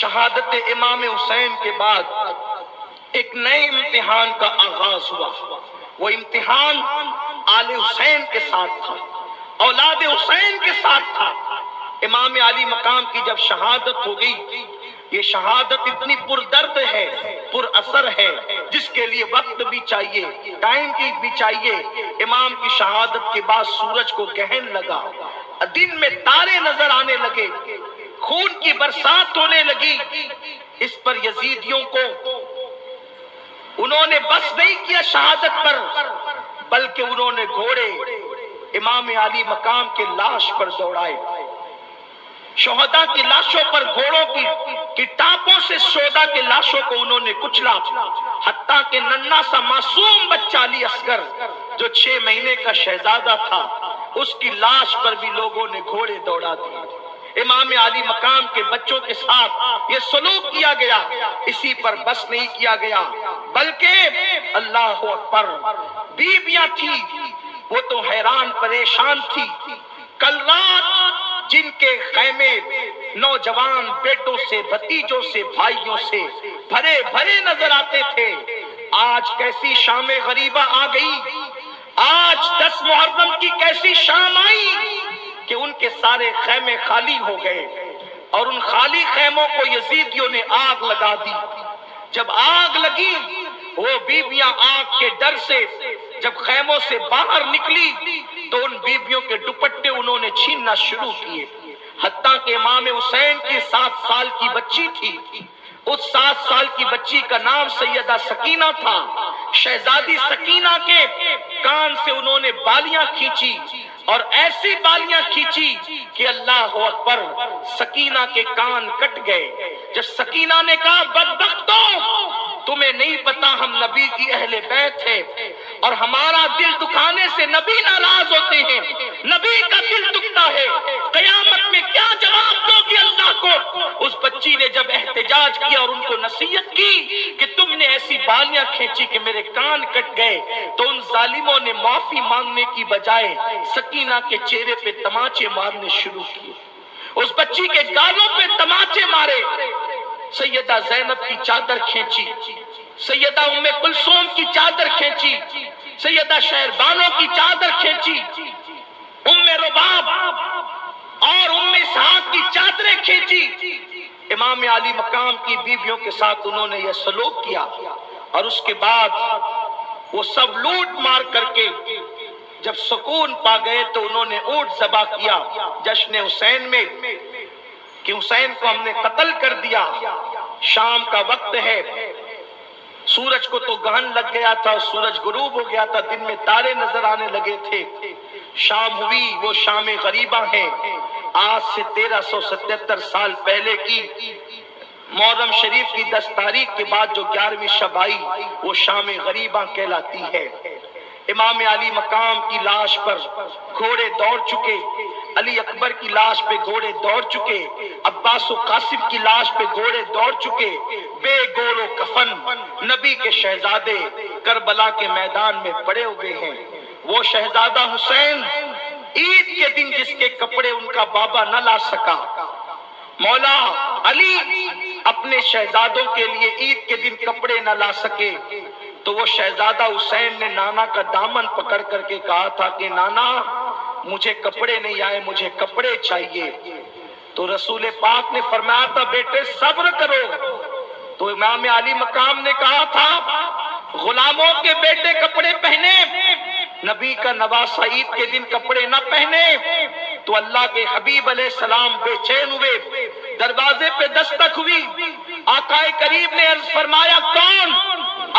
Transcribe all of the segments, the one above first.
شہادت امام حسین کے بعد ایک نئے امتحان کا آغاز ہوا۔ وہ امتحان آل حسین کے ساتھ تھا، اولاد حسین کے ساتھ تھا۔ امام علی مقام کی جب شہادت ہو گئی، یہ شہادت اتنی پردرد ہے، پر اثر ہے، جس کے لیے وقت بھی چاہیے، ٹائم کی بھی چاہیے۔ امام کی شہادت کے بعد سورج کو گہن لگا، دن میں تارے نظر آنے لگے، خون کی برسات ہونے لگی۔ اس پر یزیدیوں کو انہوں نے بس نہیں کیا شہادت پر، بلکہ انہوں نے گھوڑے امام علی مقام کے لاش پر دوڑائے، شہداء کی لاشوں پر گھوڑوں کی ٹاپوں سے شہداء کے لاشوں کو انہوں نے کچلا، حتیٰ کہ ننھا سا معصوم بچہ علی اصغر جو 6 مہینے کا شہزادہ تھا، اس کی لاش پر بھی لوگوں نے گھوڑے دوڑا دیے۔ امام علی مقام کے بچوں کے ساتھ یہ سلوک کیا گیا۔ اسی پر بس نہیں کیا گیا، بلکہ اللہ اکبر، بیویاں تھی وہ تو حیران پریشان تھی۔ کل رات جن کے خیمے نوجوان بیٹوں سے، بھتیجوں سے، بھائیوں سے بھرے بھرے نظر آتے تھے، آج کیسی شام غریبہ آ گئی، آج 10 محرم کی کیسی شام آئی کہ ان کے سارے خیمے خالی ہو گئے، اور ان خالی خیموں کو یزیدیوں نے آگ لگا دی۔ جب آگ لگی، وہ بیویاں آگ کے ڈر سے جب خیموں سے باہر نکلی تو ان بیویوں کے دوپٹے انہوں نے چھیننا شروع کیے، حتیٰ کہ امام حسین کی 7 سال کی بچی تھی، اس 7 سال کی بچی کا نام سیدہ سکینہ تھا۔ شہزادی سکینہ کے کان سے انہوں نے بالیاں کھینچی، اور ایسی بالیاں کھینچی کہ اللہ اکبر، سکینہ کے کان کٹ گئے۔ جب سکینہ نے کہا بدبختوں، تمہیں نہیں پتا ہم نبی کی اہل بیت ہیں، اور ہمارا دل دکھانے سے نبی ناراض ہوتے ہیں، نبی کا دل دکھتا ہے، قیامت میں کیا جواب دو گی اللہ کو؟ اس بچی نے جب احتجاج کیا اور ان کو نصیحت کی کہ تم نے ایسی بالیاں کھینچی کہ میرے کان کٹ گئے، تو ان ظالموں نے معافی مانگنے کی بجائے سکینہ کے چہرے پہ تماچے مارنے شروع کیے، اس بچی کے گالوں پہ تماچے مارے۔ سیدہ زینب کی چادر کھینچی، سیدہ ام کلثوم کی چادر کھینچی، سیدہ شہربانو کی چادر کھینچی، ام رباب اور ام اسحاق کی چادریں کھینچی۔ امام علی مقام کی بیویوں کے ساتھ انہوں نے یہ سلوک کیا، اور اس کے بعد وہ سب لوٹ مار کر کے جب سکون پا گئے تو انہوں نے اونٹ ذبح کیا جشن حسین میں کہ حسین کو ہم نے قتل کر دیا۔ شام کا وقت ہے، سورج کو تو گہن لگ گیا تھا، سورج غروب ہو گیا تھا، دن میں تارے نظر آنے لگے تھے۔ شام ہوئی، وہ شام غریبہ ہے، آج سے 1377 سال پہلے کی محرم شریف کی 10 تاریخ کے بعد جو 11ویں شب آئی، وہ شام غریبہ کہلاتی ہے۔ امام علی مقام کی لاش پر گھوڑے دوڑ چکے، علی اکبر کی لاش پہ گھوڑے دوڑ چکے، عباس و قاسم کی لاش پہ گھوڑے دوڑ چکے، بے گور و کفن نبی کے شہزادے کربلا کے میدان میں پڑے ہوئے ہیں۔ وہ شہزادہ حسین عید کے دن جس کے کپڑے ان کا بابا نہ لا سکا، مولا علی اپنے شہزادوں کے لیے عید کے دن کپڑے نہ لا سکے، تو وہ شہزادہ حسین نے نانا کا دامن پکڑ کر کے کہا تھا کہ نانا مجھے کپڑے نہیں آئے، مجھے کپڑے چاہیے۔ تو رسول پاک نے فرمایا تھا بیٹے صبر کرو، تو امام علی مقام نے کہا تھا غلاموں کے بیٹے کپڑے پہنے، نبی کا نواسہ عید کے دن کپڑے نہ پہنے۔ تو اللہ کے حبیب علیہ السلام بے چین ہوئے، دروازے پہ دستک ہوئی، آقا کریم نے عرض فرمایا کون؟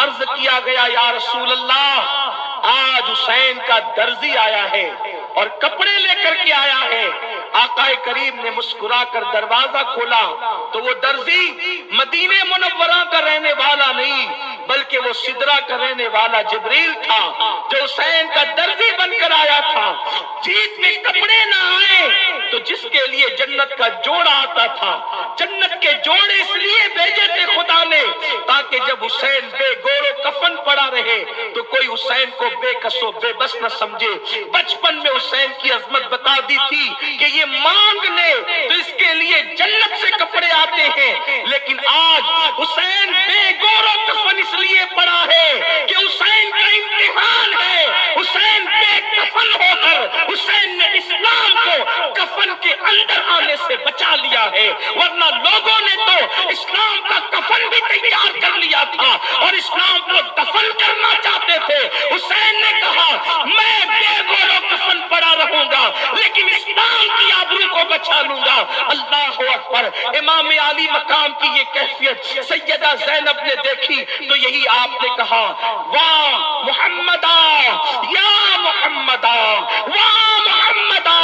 عرض کیا گیا یا رسول اللہ آج حسین کا درزی آیا ہے اور کپڑے لے کر کے آیا ہے۔ آقا کریم نے مسکرا کر دروازہ کھولا تو وہ درزی مدینہ منورہ کا رہنے والا نہیں بلکہ وہ سدرہ کا رہنے والا جبریل تھا جو حسین کا درزی بن کر آیا تھا۔ جیت میں کپڑے نہ آئے تو جس کے لیے جنت کا جوڑا آتا تھا، جنت کے جوڑے اس لیے بھیجے تھے خدا نے تاکہ جب حسین بے گور و کفن پڑا رہے تو کوئی حسین کو بے کس و بے بس نہ سمجھے۔ بچپن میں حسین کی عظمت بتا دی تھی کہ یہ مانگ لے تو اس کے لیے جنت سے کپڑے آتے جاتے ہیں، لیکن آج حسین بے گور و کفن اس لیے پڑا ہے کہ حسین کا امتحان ہے۔ حسین بے کفن ہو کر حسین نے اسلام کو کفن کے اندر آنے سے بچا لیا ہے، ورنہ لوگوں نے تو اسلام کا کفن بھی تیار کر لیا تھا اور اسلام کو دفن کرنا چاہتے تھے۔ حسین نے کہا میں بے گور و کفن پڑا رہوں گا لیکن اسلام کی آبرو کو بچا لوں گا۔ اللہ اکبر۔ امام علی مقام کی یہ کیفیت سیدہ زینب نے دیکھی تو یہی آپ نے کہا واہ محمدا یا محمدا، واہ محمدا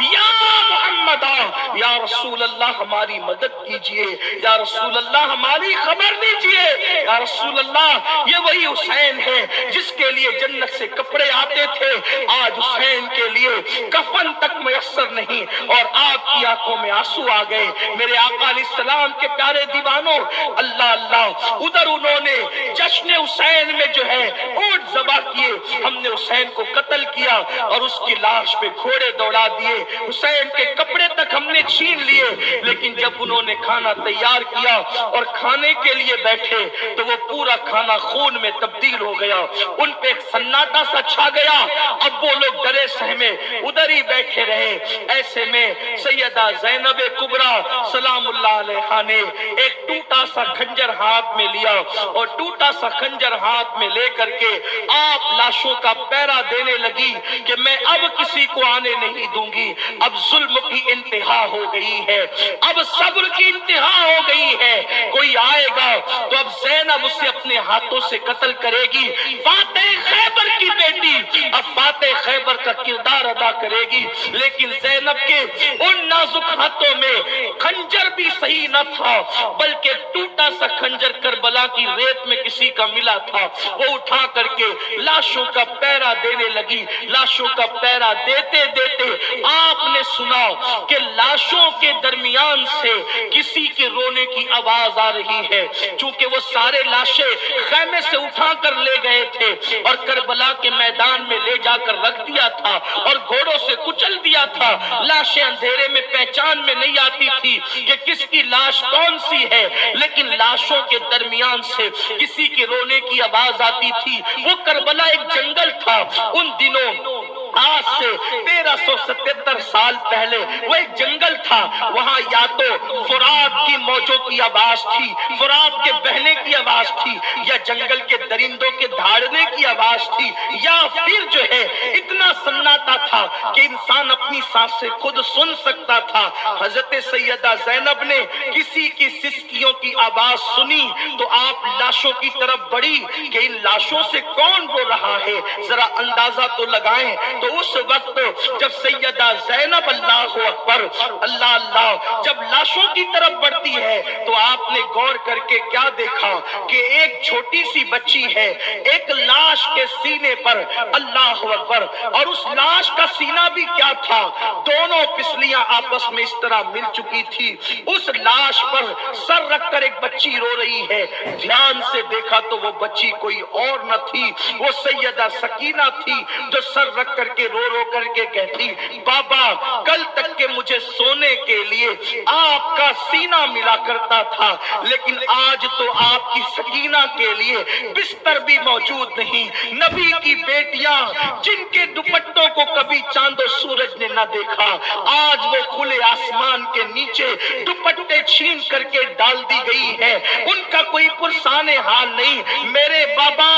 یا محمدا، یا رسول اللہ ہماری مدد کیجئے، یا رسول اللہ ہماری خبر دیجئے، یا رسول اللہ یہ وہی حسین ہے جس کے لیے جنت سے کپڑے آتے تھے، آج حسین کے لیے کفن تک میسر نہیں اور آپ کی آنکھوں میں آنسو آ گئے۔ میرے آقا علیہ السلام کے پیارے دیوانوں، اللہ اللہ، ادھر انہوں نے جشن حسین میں جو ہے اونٹ ذبح کیے، ہم نے حسین کو قتل کیا اور اس کی لاش پہ گھوڑے دوڑا دیے، حسین کے کپڑے تک ہم نے چھین لیے، لیکن جب انہوں نے کھانا تیار کیا اور کھانے کے لیے بیٹھے تو وہ پورا کھانا خون میں تبدیل ہو گیا، ان پہ ایک سناٹا سا چھا گیا، اب وہ لوگ ڈرے سہمے ادھر ہی بیٹھے رہے۔ ایسے میں سیدہ زینب کبریٰ سلام اللہ علیہا نے ایک ٹوٹا سا خنجر ہاتھ میں لیا اور ٹوٹا سا خنجر ہاتھ میں لے کر کے آپ لاشوں کا پیرا دینے لگی کہ میں اب کسی کو آنے نہیں دوں گی، اب ظلم کی انتہا ہو گئی ہے، اب صبر کی انتہا ہو گئی ہے، کوئی آئے گا تو اب زینب اسے اپنے ہاتھوں سے قتل کرے گی، فاتح خیبر کی بیٹی اب فاتح خیبر کا کردار ادا کرے گی، لیکن زینب کے ان نازک ہاتھوں میں خنجر بھی صحیح نہ تھا بلکہ ٹوٹا سا خنجر کربلا کی ریت میں کسی کا ملا تھا، وہ اٹھا کر کے لاشوں کا پیرا دینے لگی، لاشوں کا پیرا دیتے دیتے آپ نے سنا کہ لاشوں کے درمیان سے کسی کے رونے کی آواز آ رہی ہے، چونکہ وہ سارے لاشیں خیمے سے اٹھا کر لے گئے تھے اور کربلا کے میدان میں لے جا کر رکھ دیا تھا اور گھوڑوں سے کچل دیا تھا، لاشیں اندھیرے میں پہچان میں نہیں آتی تھی کہ کس کی لاش کون سی ہے، لیکن لاشوں کے درمیان سے کسی کے رونے کی آواز آتی تھی۔ وہ کربلا ایک جنگل تھا، ان دنوں آج سے 1377 سال پہلے وہ ایک جنگل تھا، وہاں یا تو فرات کی موجوں کی آواز تھی، فرات کے بہنے کی آواز تھی، یا جنگل کے درندوں کے دھاڑنے کی آواز تھی، یا پھر جو ہے اتنا سناٹا تھا کہ انسان اپنی سانس سے خود سن سکتا تھا۔ حضرت سیدہ زینب نے کسی کی سسکیوں کی آواز سنی تو آپ لاشوں کی طرف بڑھی کہ ان لاشوں سے کون رو رہا ہے، ذرا اندازہ تو لگائیں۔ تو اس وقت جب سیدہ زینب اللہ اکبر اللہ اللہ جب لاشوں کی طرف بڑھتی ہے تو آپ نے غور کر کے کیا دیکھا کہ ایک چھوٹی سی بچی ہے، ایک لاش کے سینے پر، اللہ اکبر، اور اس لاش کا سینہ بھی کیا تھا، دونوں پسلیاں آپس میں اس طرح مل چکی تھی، اس لاش پر سر رکھ کر ایک بچی رو رہی ہے، دھیان سے دیکھا تو وہ بچی کوئی اور نہ تھی، وہ سیدہ سکینہ تھی جو سر رکھ کر کے رو رو کر کے کہتی بابا کل تک کے مجھے سونے کے لیے آپ کا سینہ ملا کرتا تھا، لیکن آج تو آپ کی سکینہ کے لیے بستر بھی موجود نہیں۔ نبی کی بیٹیاں جن کے دوپٹوں کو کبھی چاند و سورج نے نہ دیکھا، آج وہ کھلے آسمان کے نیچے دوپٹے چھین کر کے ڈال دی گئی ہے، ان کا کوئی پرسان حال نہیں۔ میرے بابا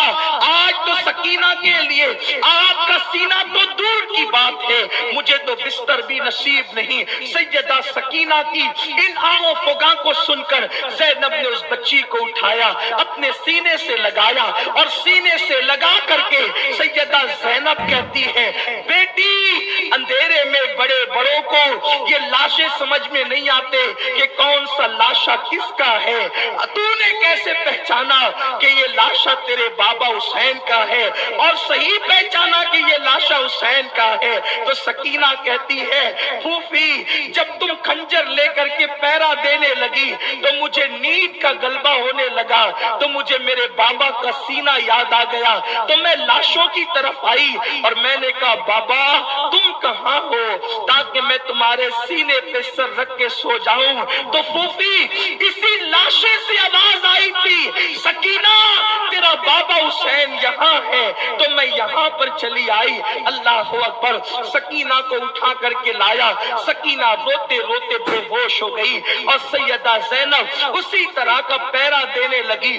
آج تو سکینہ کے لیے آپ کا سینہ تو دور کی بات ہے، مجھے تو بستر بھی نصیب نہیں۔ سیدہ سکینہ کی ان آہو فغاں کو سن کر زینب نے اس بچی کو اٹھایا، اپنے سینے سے لگایا اور سینے سے لگا کر کے سیدہ زینب کہتی ہے بیٹی اندھیرے میں بڑے بڑوں کو یہ لاشیں سمجھ میں نہیں آتے کہ کون سا لاشا کس کا ہے، تو نے کیسے پہچانا کہ یہ لاشا تیرے بابا حسین کا ہے اور صحیح پہچانا کہ یہ لاشا حسین کا ہے؟ تو سکینہ کہتی ہے پھوفی جب تم خنجر لے کر کے پیرا دینے لگی تو مجھے نیند کا غلبہ ہونے لگا، تو مجھے میرے بابا کا سینہ یاد آ گیا، تو میں لاشوں کی طرف آئی اور میں نے کہا بابا تم کہاں ہو تاکہ میں تمہارے سینے پہ سر رکھ کے سو جاؤں؟ تو پھوپھی اسی لاشے سے آواز آئی تھی، سکینہ تیرا بابا حسین یہاں ہے، تو میں یہاں پر چلی آئی۔ اللہ اکبر، سکینہ کو اٹھا کر کے لایا، سکینہ روتے روتے بے ہوش ہو گئی اور سیدہ زینب اسی طرح کا پیرا دینے لگی۔